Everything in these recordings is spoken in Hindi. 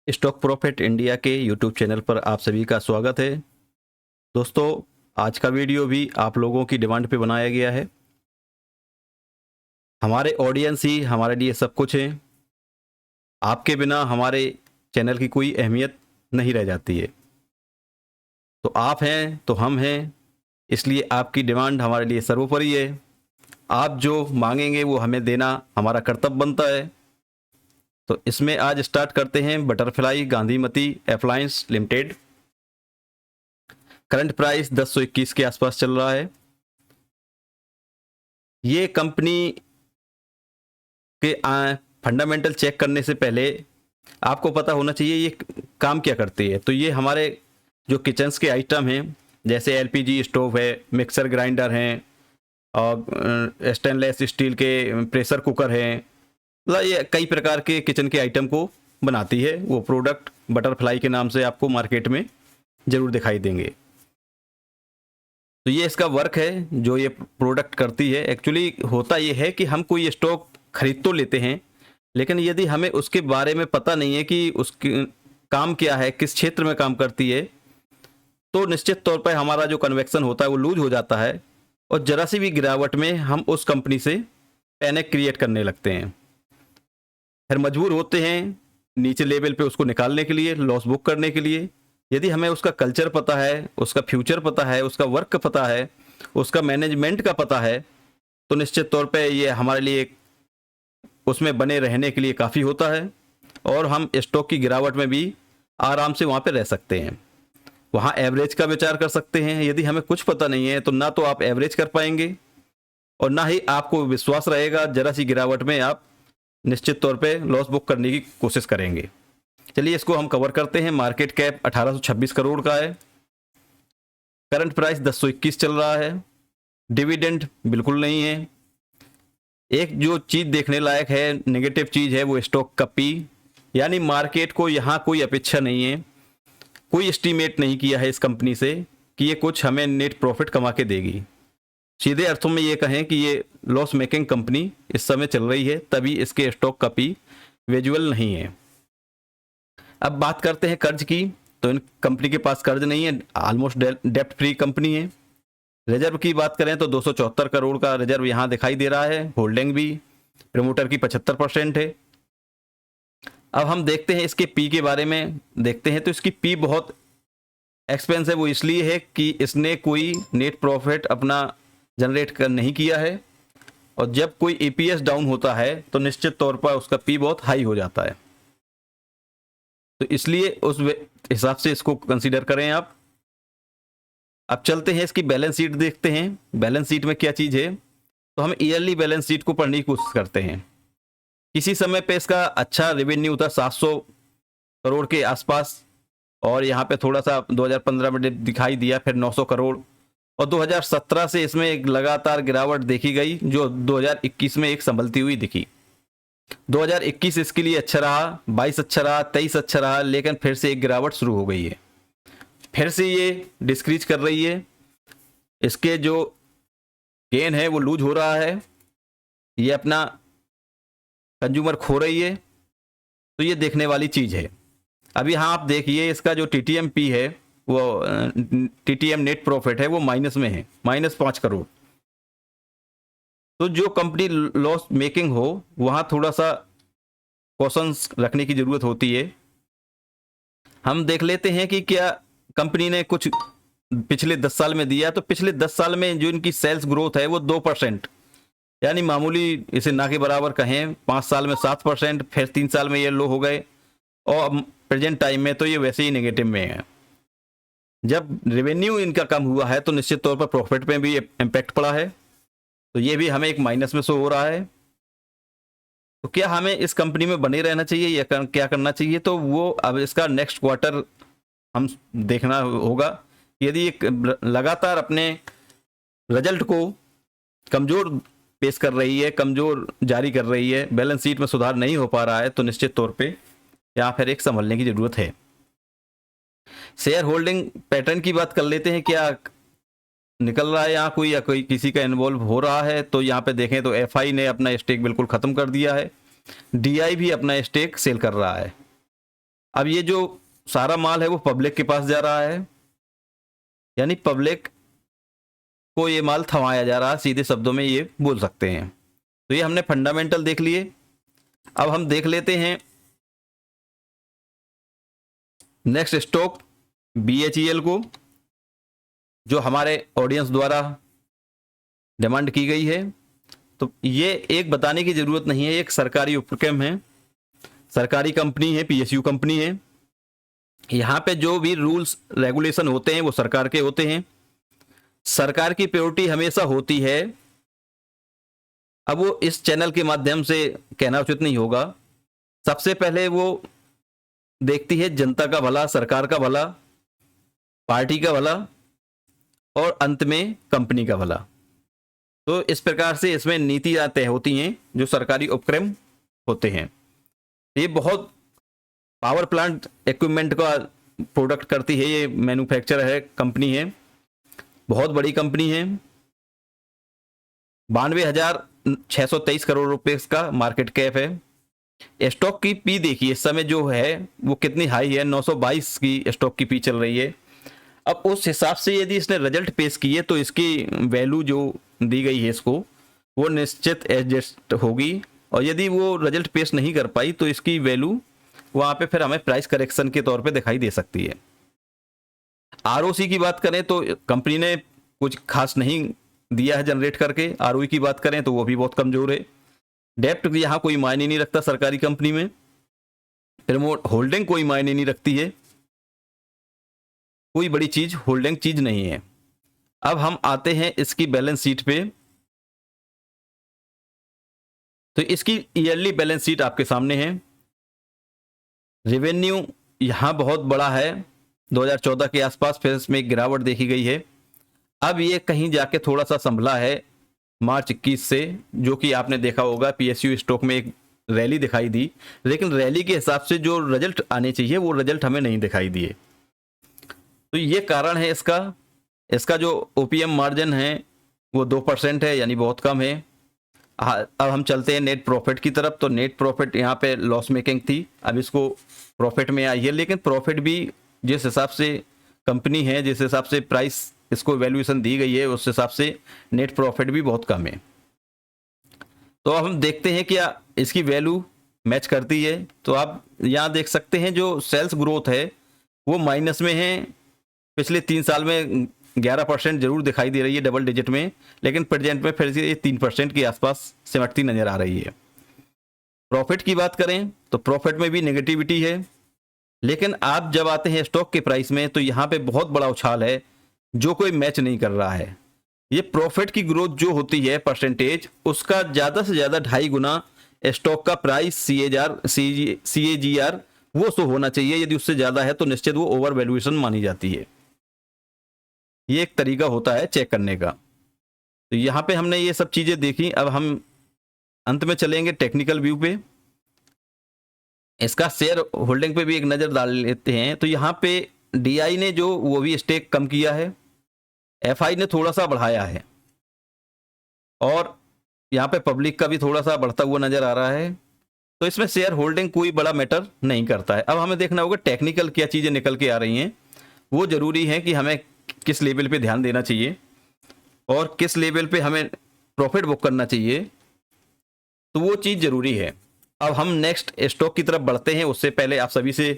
स्टॉक प्रॉफिट इंडिया के यूट्यूब चैनल पर आप सभी का स्वागत है। दोस्तों, आज का वीडियो भी आप लोगों की डिमांड पे बनाया गया है। हमारे ऑडियंस ही हमारे लिए सब कुछ है। आपके बिना हमारे चैनल की कोई अहमियत नहीं रह जाती है। तो आप हैं तो हम हैं, इसलिए आपकी डिमांड हमारे लिए सर्वोपरि है। आप जो मांगेंगे वो हमें देना हमारा कर्तव्य बनता है। तो इसमें आज स्टार्ट करते हैं butterfly Gandhimathi appliances limited. Current price 1021 के आसपास चल रहा है। ये कंपनी के फंडामेंटल चेक करने से पहले आपको पता होना चाहिए ये काम क्या करती है। तो ये हमारे जो किचन्स के आइटम हैं, जैसे एलपीजी स्टोव है, मिक्सर ग्राइंडर हैं और स्टेनलेस स्टील के प्रेशर कुकर हैं, मतलब ये कई प्रकार के किचन के आइटम को बनाती है। वो प्रोडक्ट बटरफ्लाई के नाम से आपको मार्केट में ज़रूर दिखाई देंगे। तो ये इसका वर्क है जो ये प्रोडक्ट करती है। एक्चुअली होता ये है कि हम कोई स्टॉक खरीद तो लेते हैं, लेकिन यदि हमें उसके बारे में पता नहीं है कि उसकी काम क्या है, किस क्षेत्र में काम करती है, तो निश्चित तौर पर हमारा जो कन्वेक्शन होता है वो लूज हो जाता है और जरा सी भी गिरावट में हम उस कंपनी से पैनिक क्रिएट करने लगते हैं। फिर मजबूर होते हैं नीचे लेवल पे उसको निकालने के लिए, लॉस बुक करने के लिए। यदि हमें उसका कल्चर पता है, उसका फ्यूचर पता है, उसका वर्क पता है, उसका मैनेजमेंट का पता है, तो निश्चित तौर पे ये हमारे लिए उसमें बने रहने के लिए काफ़ी होता है और हम स्टॉक की गिरावट में भी आराम से वहाँ पे रह सकते हैं। वहाँ एवरेज का विचार कर सकते हैं। यदि हमें कुछ पता नहीं है तो ना तो आप एवरेज कर पाएंगे और ना ही आपको विश्वास रहेगा जरा सी गिरावट में आप निश्चित तौर पे लॉस बुक करने की कोशिश करेंगे। चलिए इसको हम कवर करते हैं। मार्केट कैप 1826 करोड़ का है। करंट प्राइस 1021 चल रहा है। डिविडेंड बिल्कुल नहीं है। एक जो चीज़ देखने लायक है, नेगेटिव चीज़ है, वो स्टॉक का पी, यानी मार्केट को यहाँ कोई अपेक्षा नहीं है, कोई एस्टीमेट नहीं किया है इस कंपनी से कि ये कुछ हमें नेट प्रॉफिट कमा के देगी। सीधे अर्थों में ये कहें कि ये लॉस मेकिंग कंपनी इस समय चल रही है, तभी इसके स्टॉक का पी विजुअल नहीं है। अब बात करते हैं कर्ज की। तो इन कंपनी के पास कर्ज नहीं है, ऑलमोस्ट डेप्ट फ्री कंपनी है। रिजर्व की बात करें तो 274 करोड़ का रिजर्व यहाँ दिखाई दे रहा है। होल्डिंग भी प्रमोटर की 75% है। अब हम देखते हैं इसके पी के बारे में देखते हैं। तो इसकी पी बहुत एक्सपेंस है। वो इसलिए है कि इसने कोई नेट प्रॉफिट अपना जनरेट कर नहीं किया है और जब कोई ईपीएस डाउन होता है तो निश्चित तौर पर उसका पी बहुत हाई हो जाता है। तो इसलिए उस हिसाब से इसको कंसीडर करें आप। अब चलते हैं इसकी बैलेंस शीट देखते हैं। बैलेंस शीट में क्या चीज़ है, तो हम ईयरली बैलेंस शीट को पढ़ने की कोशिश करते हैं। किसी समय पे इसका अच्छा रेवेन्यू था 700 करोड़ के आसपास और यहाँ पे थोड़ा सा 2015 में दिखाई दिया, फिर 900 करोड़ और 2017 से इसमें एक लगातार गिरावट देखी गई जो 2021 में एक संभलती हुई दिखी। 2021 इसके लिए अच्छा रहा, 22 अच्छा रहा, 23 अच्छा रहा, लेकिन फिर से एक गिरावट शुरू हो गई है। फिर से ये डिस्क्रीज कर रही है। इसके जो गेन है वो लूज हो रहा है। ये अपना कंज्यूमर खो रही है। तो ये देखने वाली चीज़ है। अभी हाँ आप देखिए इसका जो टीटीएम पी है, वो टीटीएम नेट प्रॉफिट है, वो माइनस में है, -5 करोड़। तो जो कंपनी लॉस मेकिंग हो वहाँ थोड़ा सा कॉशंस रखने की ज़रूरत होती है। हम देख लेते हैं कि क्या कंपनी ने कुछ पिछले 10 साल में दिया। तो पिछले 10 साल में जो इनकी सेल्स ग्रोथ है वो 2%, यानी मामूली, इसे ना के बराबर कहें। 5 साल में 7%, फिर 3 साल में ये लो हो गए और प्रेजेंट टाइम में तो ये वैसे ही नेगेटिव में है। जब रेवेन्यू इनका कम हुआ है तो निश्चित तौर पर प्रॉफिट में भी इम्पैक्ट पड़ा है। तो ये भी हमें एक माइनस में शो हो रहा है। तो क्या हमें इस कंपनी में बने रहना चाहिए या क्या करना चाहिए, तो वो अब इसका नेक्स्ट क्वार्टर हम देखना होगा। यदि एक लगातार अपने रिजल्ट को कमज़ोर पेश कर रही है, कमज़ोर जारी कर रही है, बैलेंस शीट में सुधार नहीं हो पा रहा है, तो निश्चित तौर पे यहाँ फिर एक संभलने की ज़रूरत है। शेयर होल्डिंग पैटर्न की बात कर लेते हैं। क्या निकल रहा है यहाँ कोई या कोई किसी का इन्वॉल्व हो रहा है, तो यहाँ पे देखें तो एफआई ने अपना स्टेक बिल्कुल ख़त्म कर दिया है। डीआई भी अपना स्टेक सेल कर रहा है। अब ये जो सारा माल है वो पब्लिक के पास जा रहा है, यानी पब्लिक को ये माल थमाया जा रहा है, सीधे शब्दों में ये बोल सकते हैं। तो ये हमने फंडामेंटल देख लिए। अब हम देख लेते हैं नेक्स्ट स्टॉक BHEL को, जो हमारे ऑडियंस द्वारा डिमांड की गई है। तो ये एक बताने की जरूरत नहीं है, एक सरकारी उपक्रम है, सरकारी कंपनी है, PSU कंपनी है। यहाँ पे जो भी रूल्स रेगुलेशन होते हैं वो सरकार के होते हैं। सरकार की प्रायोरिटी हमेशा होती है, अब वो इस चैनल के माध्यम से कहना उचित नहीं होगा, सबसे पहले वो देखती है जनता का भला, सरकार का भला, पार्टी का भला और अंत में कंपनी का भला। तो इस प्रकार से इसमें नीतियां तय होती हैं जो सरकारी उपक्रम होते हैं। ये बहुत पावर प्लांट इक्विपमेंट का प्रोडक्ट करती है, ये मैन्युफैक्चर है, कंपनी है, बहुत बड़ी कंपनी है। 92,623 करोड़ रुपए का मार्केट कैप है। स्टॉक की पी देखिए इस समय जो है वो कितनी हाई है, 922 की स्टॉक की पी चल रही है। अब उस हिसाब से यदि इसने रिजल्ट पेश किए तो इसकी वैल्यू जो दी गई है इसको वो निश्चित एडजस्ट होगी, और यदि वो रिजल्ट पेश नहीं कर पाई तो इसकी वैल्यू वहाँ पे फिर हमें प्राइस करेक्शन के तौर पे दिखाई दे सकती है। ROC की बात करें तो कंपनी ने कुछ खास नहीं दिया है जनरेट करके। ROE की बात करें तो वो भी बहुत कमजोर है। डेप्ट यहाँ कोई मायने नहीं रखता सरकारी कंपनी में, प्रमोट होल्डिंग कोई मायने नहीं रखती है, कोई बड़ी चीज होल्डिंग चीज नहीं है। अब हम आते हैं इसकी बैलेंस शीट पे। तो इसकी ईयरली बैलेंस शीट आपके सामने है। रेवेन्यू यहां बहुत बड़ा है, 2014 के आसपास, फिर इसमें एक गिरावट देखी गई है। अब ये कहीं जाके थोड़ा सा संभला है मार्च 21 से, जो कि आपने देखा होगा PSU स्टॉक में एक रैली दिखाई दी, लेकिन रैली के हिसाब से जो रिजल्ट आने चाहिए वो रिजल्ट हमें नहीं दिखाई दिए। तो ये कारण है इसका। इसका जो OPM मार्जिन है वो 2% है, यानी बहुत कम है। अब हम चलते हैं नेट प्रॉफिट की तरफ। तो नेट प्रॉफिट यहाँ पे लॉस मेकिंग थी, अब इसको प्रॉफिट में आई है, लेकिन प्रॉफिट भी जिस हिसाब से कंपनी है, जिस हिसाब से प्राइस इसको वैल्यूएशन दी गई है, उस हिसाब से नेट प्रॉफिट भी बहुत कम है। तो अब हम देखते हैं क्या इसकी वैल्यू मैच करती है। तो आप यहाँ देख सकते हैं जो सेल्स ग्रोथ है वो माइनस में है। पिछले 3 साल में 11% जरूर दिखाई दे रही है डबल डिजिट में, लेकिन प्रेजेंट में फिर से 3% के आसपास सिमटती नजर आ रही है। प्रॉफिट की बात करें तो प्रॉफिट में भी नेगेटिविटी है, लेकिन आप जब आते हैं स्टॉक के प्राइस में तो यहाँ पे बहुत बड़ा उछाल है जो कोई मैच नहीं कर रहा है। ये प्रॉफिट की ग्रोथ जो होती है परसेंटेज, उसका ज्यादा से ज्यादा 2.5 गुना स्टॉक का प्राइस CAGR वो तो होना चाहिए। यदि उससे ज्यादा है तो निश्चित वो ओवर वैल्यूएशन मानी जाती है। ये एक तरीका होता है चेक करने का। तो यहाँ पे हमने ये सब चीजें देखी। अब हम अंत में चलेंगे टेक्निकल व्यू पे, इसका शेयर होल्डिंग पे भी एक नजर डाल लेते हैं। तो यहाँ पे DI ने जो वो भी स्टेक कम किया है, FI ने थोड़ा सा बढ़ाया है, और यहाँ पे पब्लिक का भी थोड़ा सा बढ़ता हुआ नजर आ रहा है। तो इसमें शेयर होल्डिंग कोई बड़ा मैटर नहीं करता है। अब हमें देखना होगा टेक्निकल क्या चीजें निकल के आ रही हैं, वो जरूरी है कि हमें किस लेवल पे ध्यान देना चाहिए और किस लेवल पे हमें प्रॉफिट बुक करना चाहिए, तो वो चीज जरूरी है। अब हम नेक्स्ट स्टॉक की तरफ बढ़ते हैं, उससे पहले आप सभी से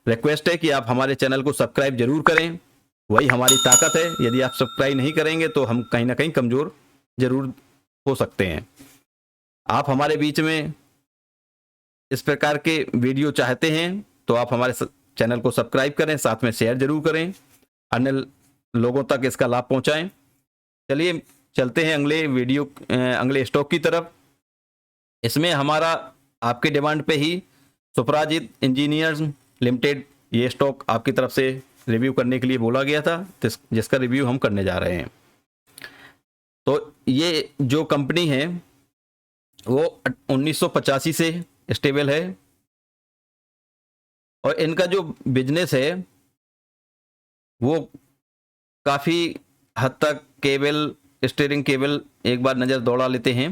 रिक्वेस्ट है कि आप हमारे चैनल को सब्सक्राइब जरूर करें, वही हमारी ताकत है। यदि आप सब्सक्राइब नहीं करेंगे तो हम कहीं ना कहीं कमजोर जरूर हो सकते हैं। आप हमारे बीच में इस प्रकार के वीडियो चाहते हैं तो आप हमारे चैनल को सब्सक्राइब करें, साथ में शेयर जरूर करें, अन्य लोगों तक इसका लाभ पहुंचाएं। चलिए चलते हैं अगले स्टॉक की तरफ। इसमें हमारा आपके डिमांड पे ही सुपराजीत इंजीनियर्स लिमिटेड, ये स्टॉक आपकी तरफ से रिव्यू करने के लिए बोला गया था, जिसका रिव्यू हम करने जा रहे हैं। तो ये जो कंपनी है वो 1985 से स्टेबल है, और इनका जो बिजनेस है वो काफी हद तक केबल, स्टीयरिंग केबल एक बार नजर दौड़ा लेते हैं।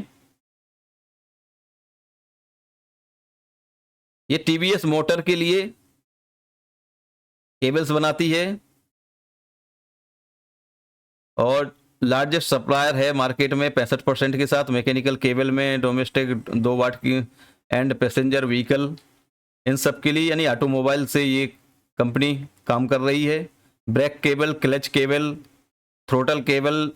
ये TVS मोटर के लिए केबल्स बनाती है और लार्जेस्ट सप्लायर है मार्केट में 65% के साथ। मैकेनिकल केबल में डोमेस्टिक 2 वाट की एंड पैसेंजर व्हीकल, इन सब के लिए यानी ऑटोमोबाइल से ये कंपनी काम कर रही है। Brake cable, clutch cable, throttle cable,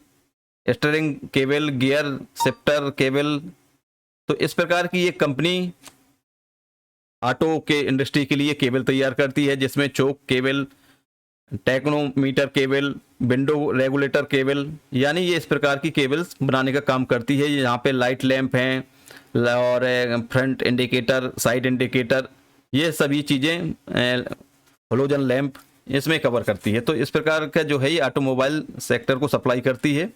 steering cable, gear shifter cable, तो इस प्रकार की ये कंपनी ऑटो के इंडस्ट्री के लिए केबल तैयार करती है, जिसमें choke cable, tachometer cable, window regulator cable, यानी ये इस प्रकार की केबल्स बनाने का काम करती है। यहाँ पे लाइट लैंप हैं और फ्रंट इंडिकेटर, साइड इंडिकेटर, ये सभी चीज़ें, हेलोजन लैंप इसमें कवर करती है। तो इस प्रकार का जो है ये ऑटोमोबाइल सेक्टर को सप्लाई करती है।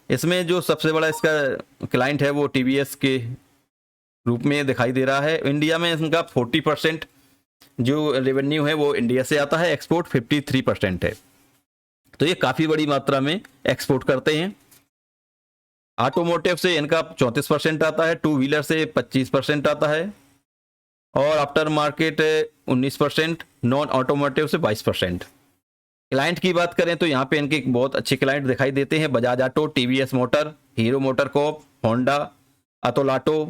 इसमें जो सबसे बड़ा इसका क्लाइंट है वो टीवीएस के रूप में दिखाई दे रहा है। इंडिया में इनका 40% जो रेवेन्यू है वो इंडिया से आता है, एक्सपोर्ट 53% है। तो ये काफ़ी बड़ी मात्रा में एक्सपोर्ट करते हैं। ऑटोमोटिव से इनका 34% आता है, 2 व्हीलर से 25% आता है और आफ्टर मार्केट 19%, नॉन ऑटोमोटिव से 22%। क्लाइंट की बात करें तो यहाँ पे इनके बहुत अच्छे क्लाइंट दिखाई देते हैं। Bajaj auto, TVS motor, Hero motor corp, Honda, अतोलाटो,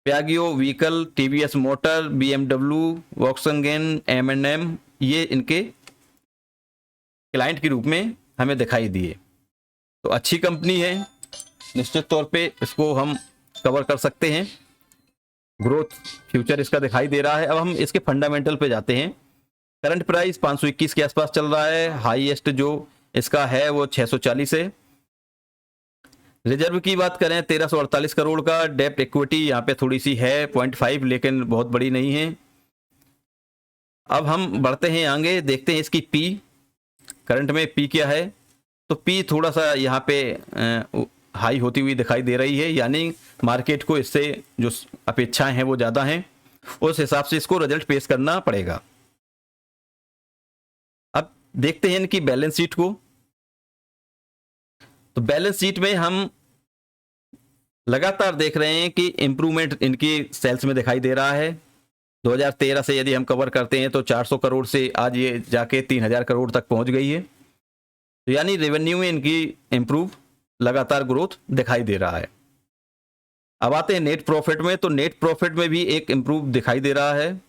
Piaggio vehicle, TVS motor, BMW, Volkswagen, एम&एम, ये इनके क्लाइंट के रूप में हमें दिखाई दिए। तो अच्छी कंपनी है, निश्चित तौर पे इसको हम कवर कर सकते हैं। ग्रोथ फ्यूचर इसका दिखाई दे रहा है। अब हम इसके फंडामेंटल पे जाते हैं। करंट प्राइस 521 के आसपास चल रहा है। हाईएस्ट जो इसका है वो 640 है। रिजर्व की बात करें 1348 करोड़ का। डेप्ट इक्विटी यहाँ पे थोड़ी सी है 0.5, लेकिन बहुत बड़ी नहीं है। अब हम बढ़ते हैं आगे, देखते हैं इसकी पी, करंट में पी क्या है। तो पी थोड़ा सा यहाँ पे हाई होती हुई दिखाई दे रही है, यानी मार्केट को इससे जो अपेक्षाएं हैं वो ज़्यादा हैं, उस हिसाब से इसको रिजल्ट पेश करना पड़ेगा। अब देखते हैं इनकी बैलेंस शीट को। तो बैलेंस शीट में हम लगातार देख रहे हैं कि इंप्रूवमेंट इनकी सेल्स में दिखाई दे रहा है। 2013 से यदि हम कवर करते हैं तो 400 करोड़ से आज ये जाके 3000 करोड़ तक पहुंच गई है। तो यानी रेवेन्यू में इनकी इंप्रूव लगातार ग्रोथ दिखाई दे रहा है। अब आते हैं नेट प्रॉफिट में। तो नेट प्रॉफिट में भी एक इंप्रूव दिखाई दे रहा है,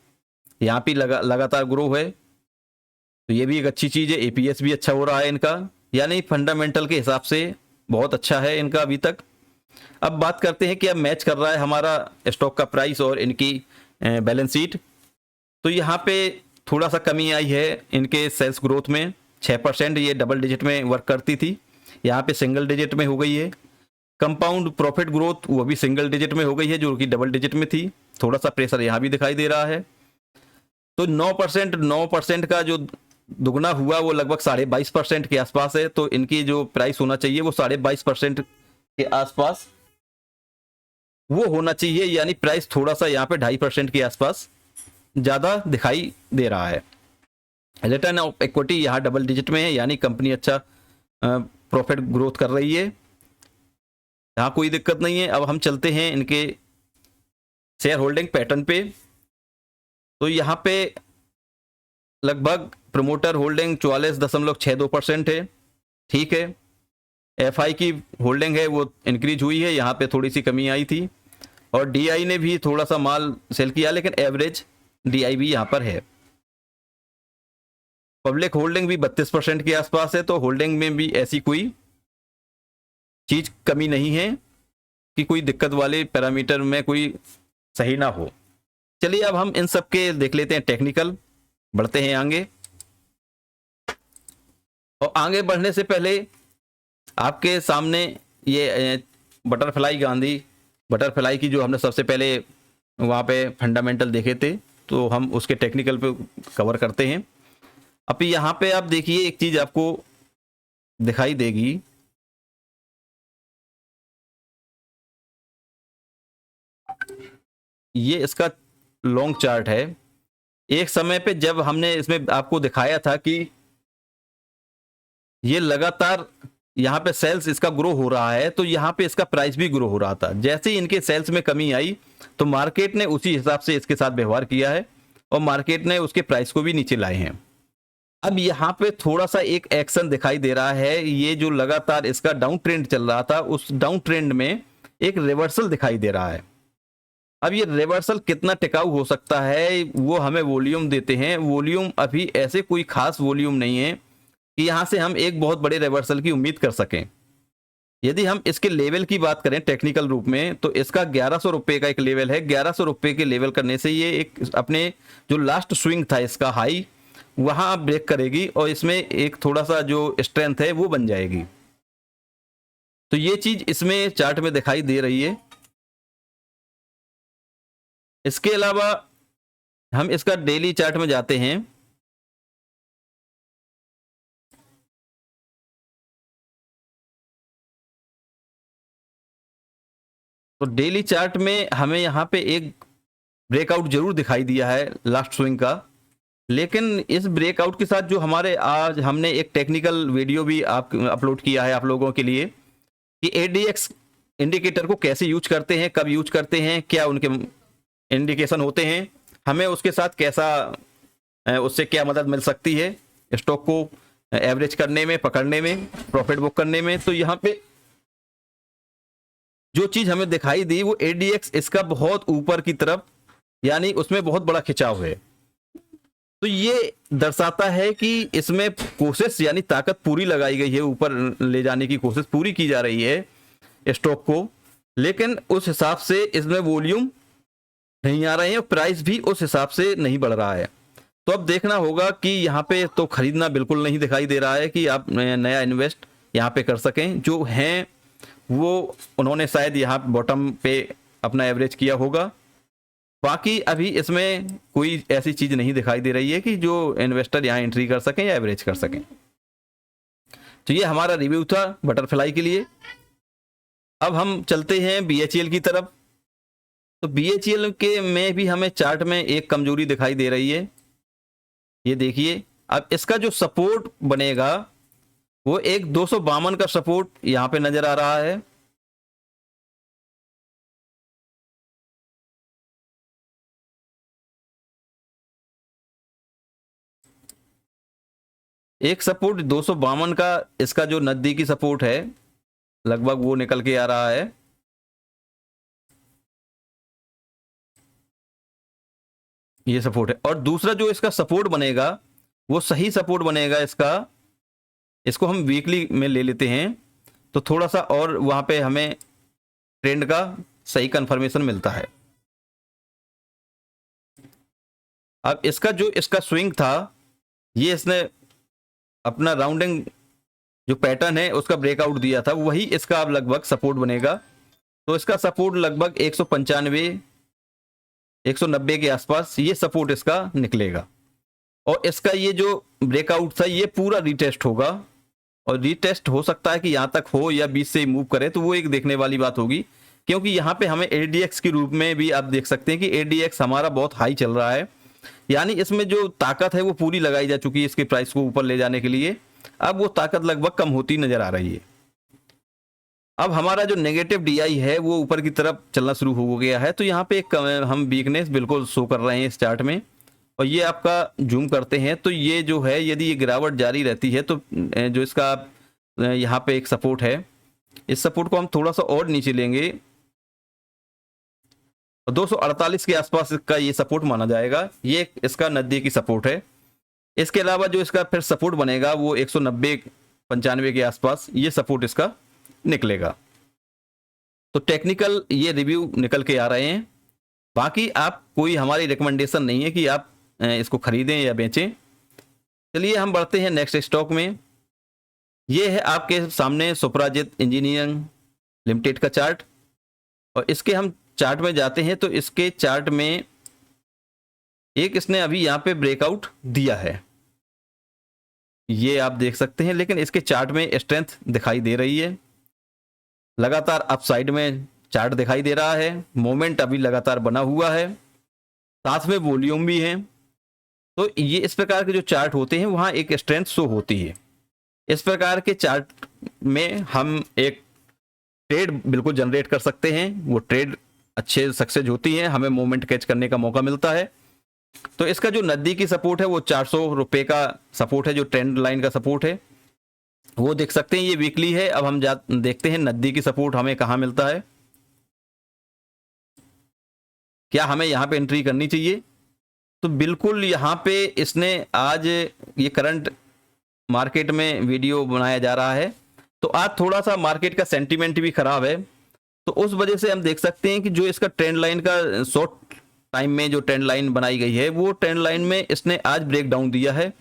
यहाँ पे लगातार ग्रो है, तो ये भी एक अच्छी चीज़ है। एपीएस भी अच्छा हो रहा है इनका, यानी फंडामेंटल के हिसाब से बहुत अच्छा है इनका अभी तक। अब बात करते हैं कि अब मैच कर रहा है हमारा स्टॉक का प्राइस और इनकी बैलेंस शीट। तो यहाँ पे थोड़ा सा कमी आई है इनके सेल्स ग्रोथ में, 6%, ये डबल डिजिट में वर्क करती थी, यहाँ पे सिंगल डिजिट में हो गई है। कंपाउंड प्रॉफिट ग्रोथ वो भी सिंगल डिजिट में हो गई है, जो कि डबल डिजिट में थी। थोड़ा सा प्रेशर यहाँ भी दिखाई दे रहा है। तो 9% का जो दुगना हुआ वो लगभग 22.5% के आसपास है। तो इनकी जो प्राइस होना चाहिए वो 22.5% के आसपास वो होना चाहिए, यानी प्राइस थोड़ा सा यहाँ पे 2.5% के आसपास ज़्यादा दिखाई दे रहा है। रिटर्न ऑफ इक्विटी यहाँ डबल डिजिट में है, यानी कंपनी अच्छा प्रॉफिट ग्रोथ कर रही है, यहाँ कोई दिक्कत नहीं है। अब हम चलते हैं इनके शेयर होल्डिंग पैटर्न पे। तो यहाँ पे लगभग प्रमोटर होल्डिंग 44.62% है, ठीक है। एफआई की होल्डिंग है वो इंक्रीज हुई है, यहाँ पे थोड़ी सी कमी आई थी, और डीआई ने भी थोड़ा सा माल सेल किया, लेकिन एवरेज डीआई भी यहाँ पर है। पब्लिक होल्डिंग भी 32% के आसपास है। तो होल्डिंग में भी ऐसी कोई चीज कमी नहीं है कि कोई दिक्कत वाले पैरामीटर में कोई सही ना हो। चलिए अब हम इन सब के देख लेते हैं टेक्निकल, बढ़ते हैं आगे। और आगे बढ़ने से पहले आपके सामने ये बटरफ्लाई की जो हमने सबसे पहले वहाँ पे फंडामेंटल देखे थे, तो हम उसके टेक्निकल पे कवर करते हैं। अब यहाँ पे आप देखिए एक चीज आपको दिखाई देगी, ये इसका लॉन्ग चार्ट है। एक समय पे जब हमने इसमें आपको दिखाया था कि ये लगातार यहाँ पे सेल्स इसका ग्रो हो रहा है, तो यहाँ पे इसका प्राइस भी ग्रो हो रहा था। जैसे ही इनके सेल्स में कमी आई तो मार्केट ने उसी हिसाब से इसके साथ व्यवहार किया है, और मार्केट ने उसके प्राइस को भी नीचे लाए हैं। अब यहाँ पे थोड़ा सा एक एक्शन दिखाई दे रहा है, ये जो लगातार इसका डाउन ट्रेंड चल रहा था उस डाउन ट्रेंड में एक रिवर्सल दिखाई दे रहा है। अब ये रिवर्सल कितना टिकाऊ हो सकता है वो हमें वॉल्यूम देते हैं। वॉल्यूम अभी ऐसे कोई खास वॉल्यूम नहीं है कि यहाँ से हम एक बहुत बड़े रिवर्सल की उम्मीद कर सकें। यदि हम इसके लेवल की बात करें टेक्निकल रूप में तो इसका 1100 रुपये का एक लेवल है। 1100 रुपये के लेवल करने से ये एक अपने जो लास्ट स्विंग था इसका हाई वहां ब्रेक करेगी और इसमें एक थोड़ा सा जो स्ट्रेंथ है वो बन जाएगी। तो ये चीज इसमें चार्ट में दिखाई दे रही है। इसके अलावा हम इसका डेली चार्ट में जाते हैं तो डेली चार्ट में हमें यहाँ पे एक ब्रेकआउट जरूर दिखाई दिया है लास्ट स्विंग का। लेकिन इस ब्रेकआउट के साथ जो हमारे आज हमने एक टेक्निकल वीडियो भी आप अपलोड किया है आप लोगों के लिए कि एडीएक्स इंडिकेटर को कैसे यूज करते हैं, कब यूज करते हैं, क्या उनके इंडिकेशन होते हैं, हमें उसके साथ कैसा उससे क्या मदद मिल सकती है स्टॉक को एवरेज करने में, पकड़ने में, प्रॉफिट बुक करने में। तो यहाँ पे जो चीज हमें दिखाई दी वो एडीएक्स इसका बहुत ऊपर की तरफ यानी उसमें बहुत बड़ा खिंचाव है। तो ये दर्शाता है कि इसमें कोशिश यानी ताकत पूरी लगाई गई है, ऊपर ले जाने की कोशिश पूरी की जा रही है स्टॉक को। लेकिन उस हिसाब से इसमें वॉल्यूम नहीं आ रहे हैं और प्राइस भी उस हिसाब से नहीं बढ़ रहा है। तो अब देखना होगा कि यहाँ पे तो खरीदना बिल्कुल नहीं दिखाई दे रहा है कि आप नया इन्वेस्ट यहाँ पे कर सकें। जो हैं वो उन्होंने शायद यहाँ बॉटम पे अपना एवरेज किया होगा। बाकी अभी इसमें कोई ऐसी चीज नहीं दिखाई दे रही है कि जो इन्वेस्टर यहाँ एंट्री कर सकें या एवरेज कर सकें। तो ये हमारा रिव्यू था बटरफ्लाई के लिए। अब हम चलते हैं बीएचईएल की तरफ। तो बीएचईएल के में भी हमें चार्ट में एक कमजोरी दिखाई दे रही है। ये देखिए अब इसका जो सपोर्ट बनेगा वो एक 252 का सपोर्ट यहां पे नजर आ रहा है। एक सपोर्ट 252 का इसका जो नजदीकी सपोर्ट है लगभग वो निकल के आ रहा है। ये सपोर्ट है और दूसरा जो इसका सपोर्ट बनेगा वो सही सपोर्ट बनेगा इसका। इसको हम वीकली में ले लेते हैं तो थोड़ा सा और वहां पे हमें ट्रेंड का सही कंफर्मेशन मिलता है। अब इसका जो इसका स्विंग था ये इसने अपना राउंडिंग जो पैटर्न है उसका ब्रेकआउट दिया था, वही इसका अब लगभग सपोर्ट बनेगा। तो इसका सपोर्ट लगभग 195 190 के आसपास ये सपोर्ट इसका निकलेगा और इसका ये जो ब्रेकआउट था ये पूरा रीटेस्ट होगा और रीटेस्ट हो सकता है कि यहाँ तक हो या बीच से मूव करे, तो वो एक देखने वाली बात होगी। क्योंकि यहाँ पे हमें एडीएक्स के रूप में भी आप देख सकते हैं कि एडीएक्स हमारा बहुत हाई चल रहा है, यानी इसमें जो ताकत है वो पूरी लगाई जा चुकी है इसके प्राइस को ऊपर ले जाने के लिए। अब वो ताकत लगभग कम होती नजर आ रही है। अब हमारा जो नेगेटिव डीआई है वो ऊपर की तरफ चलना शुरू हो गया है। तो यहाँ पे एक हम वीकनेस बिल्कुल शो कर रहे हैं इस चार्ट में। और ये आपका जूम करते हैं तो ये जो है यदि ये गिरावट जारी रहती है तो जो इसका यहाँ पे एक सपोर्ट है, इस सपोर्ट को हम थोड़ा सा और नीचे लेंगे और 248 के आसपास का ये सपोर्ट माना जाएगा। ये इसका नजदीकी सपोर्ट है। इसके अलावा जो इसका फिर सपोर्ट बनेगा वो 190 95 के आसपास ये सपोर्ट इसका निकलेगा। तो टेक्निकल ये रिव्यू निकल के आ रहे हैं। बाकी आप कोई हमारी रिकमेंडेशन नहीं है कि आप इसको खरीदें या बेचें। चलिए हम बढ़ते हैं नेक्स्ट स्टॉक में। ये है आपके सामने सुपराजित इंजीनियरिंग लिमिटेड का चार्ट और इसके हम चार्ट में जाते हैं तो इसके चार्ट में एक इसने अभी यहाँ पे ब्रेकआउट दिया है, ये आप देख सकते हैं। लेकिन इसके चार्ट में स्ट्रेंथ दिखाई दे रही है, लगातार अपसाइड में चार्ट दिखाई दे रहा है, मोमेंट अभी लगातार बना हुआ है, साथ में वॉल्यूम भी है। तो ये इस प्रकार के जो चार्ट होते हैं वहां एक स्ट्रेंथ शो होती है। इस प्रकार के चार्ट में हम एक ट्रेड बिल्कुल जनरेट कर सकते हैं। वो ट्रेड अच्छे सक्सेस होती है, हमें मोमेंट कैच करने का मौका मिलता है। तो इसका जो नज़दीकी सपोर्ट है वो 400 रुपये का सपोर्ट है, जो ट्रेंड लाइन का सपोर्ट है वो देख सकते हैं। ये वीकली है। अब हम देखते हैं नज़दीकी सपोर्ट हमें कहाँ मिलता है, क्या हमें यहाँ पे एंट्री करनी चाहिए। तो बिल्कुल यहाँ पे इसने आज ये करंट मार्केट में वीडियो बनाया जा रहा है, तो आज थोड़ा सा मार्केट का सेंटीमेंट भी खराब है, तो उस वजह से हम देख सकते हैं कि जो इसका ट्रेंड लाइन का शॉर्ट टाइम में जो ट्रेंड लाइन बनाई गई है वो ट्रेंड लाइन में इसने आज ब्रेक डाउन दिया है।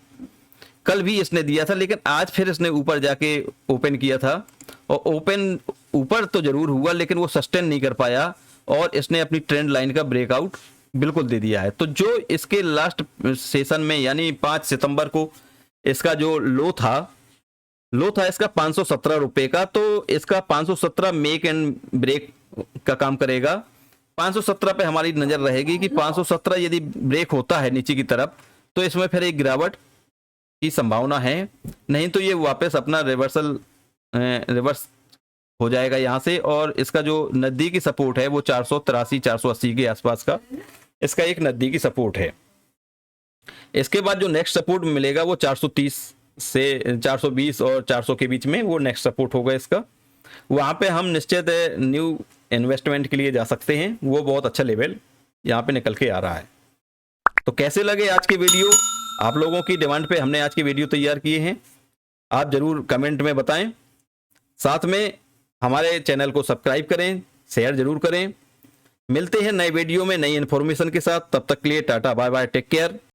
कल भी इसने दिया था, लेकिन आज फिर इसने ऊपर जाके ओपन किया था, और ओपन ऊपर तो जरूर हुआ लेकिन वो सस्टेन नहीं कर पाया, और इसने अपनी ट्रेंड लाइन का ब्रेकआउट बिल्कुल दे दिया है। तो जो इसके लास्ट सेशन में यानी 5 सितंबर को इसका जो लो था इसका 517 रुपए का, तो इसका 517 मेक एंड ब्रेक का काम करेगा। 517 पे हमारी नजर रहेगी कि 517 यदि ब्रेक होता है नीचे की तरफ तो इसमें फिर एक गिरावट की संभावना है, नहीं तो ये वापस अपना रिवर्स हो जाएगा यहाँ से। और इसका जो नज़दीकी सपोर्ट है वो 483 480 के आसपास का इसका एक नज़दीकी सपोर्ट है। इसके बाद जो नेक्स्ट सपोर्ट मिलेगा वो 430 से 420 और 400 के बीच में वो नेक्स्ट सपोर्ट होगा इसका। वहाँ पे हम निश्चित न्यू इन्वेस्टमेंट के लिए जा सकते हैं, वो बहुत अच्छा लेवल यहाँ पे निकल के आ रहा है। तो कैसे लगे आज के वीडियो, आप लोगों की डिमांड पे हमने आज के वीडियो तैयार किए हैं, आप जरूर कमेंट में बताएं। साथ में हमारे चैनल को सब्सक्राइब करें, शेयर जरूर करें। मिलते हैं नए वीडियो में नई इन्फॉर्मेशन के साथ, तब तक के लिए tata bye bye, take care.